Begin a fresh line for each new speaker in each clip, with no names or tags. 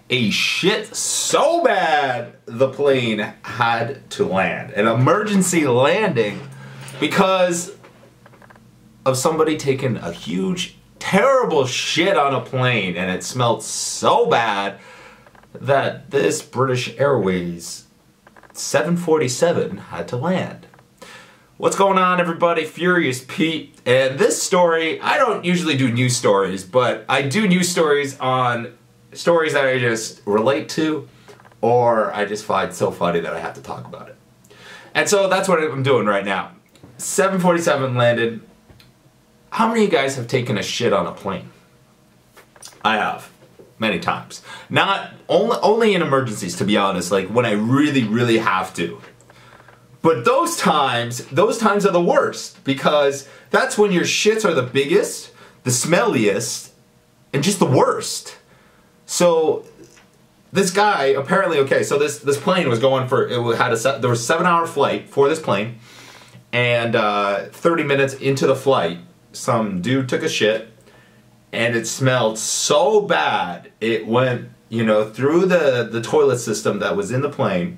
a shit so bad the plane had to land. An emergency landing because of somebody taking a huge, terrible shit on a plane, and it smelled so bad that this British Airways 747 had to land. What's going on, everybody? Furious Pete. And this story, I don't usually do news stories, but I do news stories on stories that I just relate to, or I just find so funny that I have to talk about it. And so that's what I'm doing right now. 747 landed. How many of you guys have taken a shit on a plane? I have. Many times. Not only in emergencies, to be honest, like when I really have to. But those times are the worst, because that's when your shits are the biggest, the smelliest, and just the worst. So this guy apparently, okay, so this plane was going for, there was a 7-hour flight for this plane, and 30 minutes into the flight, some dude took a shit, and it smelled so bad it went, you know, through the toilet system that was in the plane,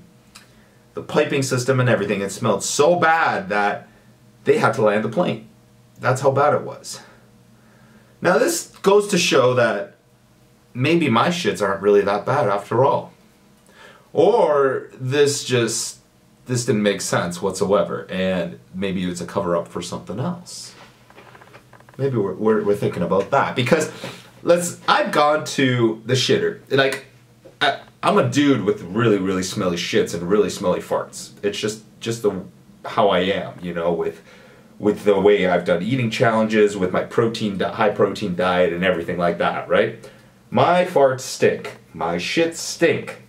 the piping system and everything. It smelled so bad that they had to land the plane. That's how bad it was. Now this goes to show that maybe my shits aren't really that bad after all. Or this didn't make sense whatsoever, and maybe it's a cover-up for something else. Maybe we're thinking about that, because I've gone to the shitter. Like, I'm a dude with really smelly shits and really smelly farts. It's just how I am, you know, with the way I've done eating challenges, with my high protein diet and everything like that, right? My farts stink. My shits stink.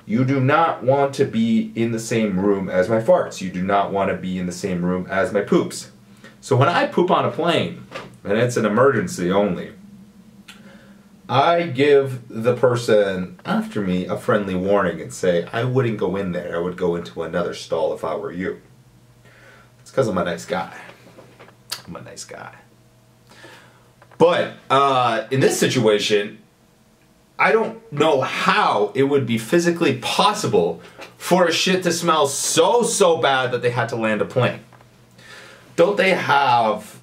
You do not want to be in the same room as my farts. You do not want to be in the same room as my poops. So when I poop on a plane, and it's an emergency only, I give the person after me a friendly warning and say, I wouldn't go in there. I would go into another stall if I were you. It's because I'm a nice guy. I'm a nice guy. But in this situation, I don't know how it would be physically possible for a shit to smell so bad that they had to land a plane. Don't they have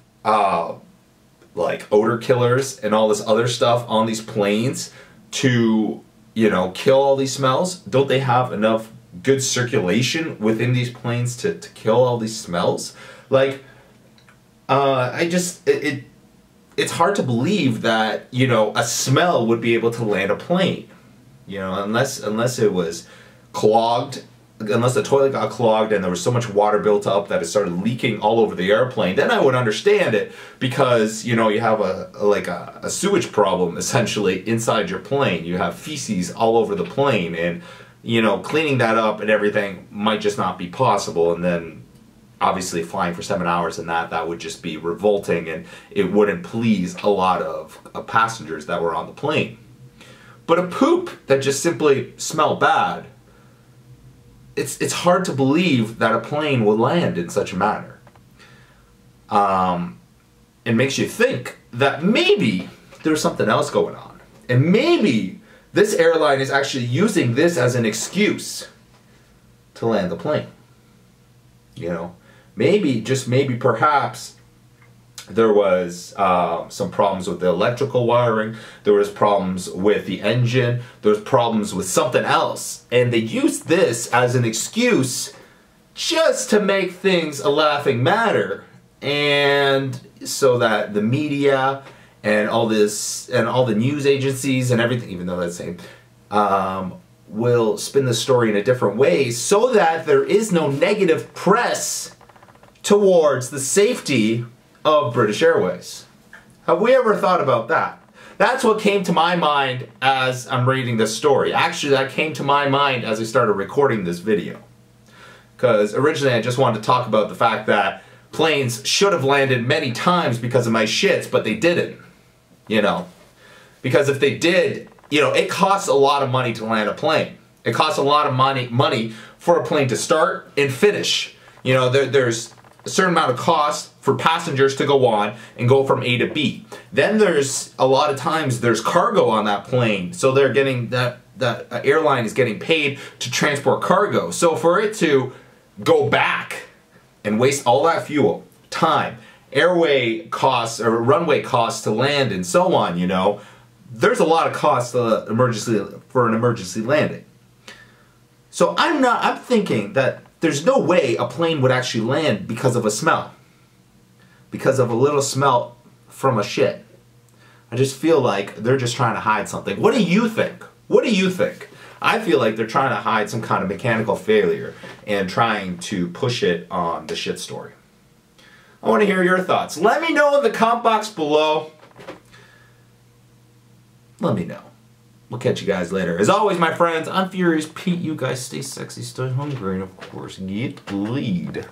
like odor killers and all this other stuff on these planes to, you know, kill all these smells? Don't they have enough good circulation within these planes to kill all these smells? Like, it's hard to believe that, you know, a smell would be able to land a plane, you know, unless it was clogged. Unless the toilet got clogged and there was so much water built up that it started leaking all over the airplane, then I would understand it, because, you know, you have a sewage problem essentially inside your plane. You have feces all over the plane, and, you know, cleaning that up and everything might just not be possible. And then obviously flying for 7 hours and that would just be revolting, and it wouldn't please a lot of passengers that were on the plane. But a poop that just simply smelled bad, it's hard to believe that a plane will land in such a manner. It makes you think that maybe there's something else going on. And maybe this airline is actually using this as an excuse to land the plane. You know, maybe, just maybe, perhaps, there was some problems with the electrical wiring, there was problems with the engine, there was problems with something else, and they used this as an excuse just to make things a laughing matter, and so that the media and all the news agencies and everything, even though that's the same, will spin the story in a different way, so that there is no negative press towards the safety of British Airways. Have we ever thought about that? That's what came to my mind as I'm reading this story. Actually, that came to my mind as I started recording this video. Because originally I just wanted to talk about the fact that planes should have landed many times because of my shits, but they didn't. You know, because if they did, you know, it costs a lot of money to land a plane. It costs a lot of money for a plane to start and finish. You know, there's a certain amount of cost for passengers to go on and go from A to B. Then there's a lot of times there's cargo on that plane, so they're getting that airline is getting paid to transport cargo. So for it to go back and waste all that fuel, time, airway costs or runway costs to land and so on, you know, there's a lot of costs for an emergency landing. So I'm thinking that there's no way a plane would actually land because of a smell. Because of a little smell from a shit. I just feel like they're just trying to hide something. What do you think? What do you think? I feel like they're trying to hide some kind of mechanical failure and trying to push it on the shit story. I want to hear your thoughts. Let me know in the comment box below. Let me know. We'll catch you guys later. As always, my friends, I'm Furious Pete. You guys stay sexy, stay hungry, and of course, get laid.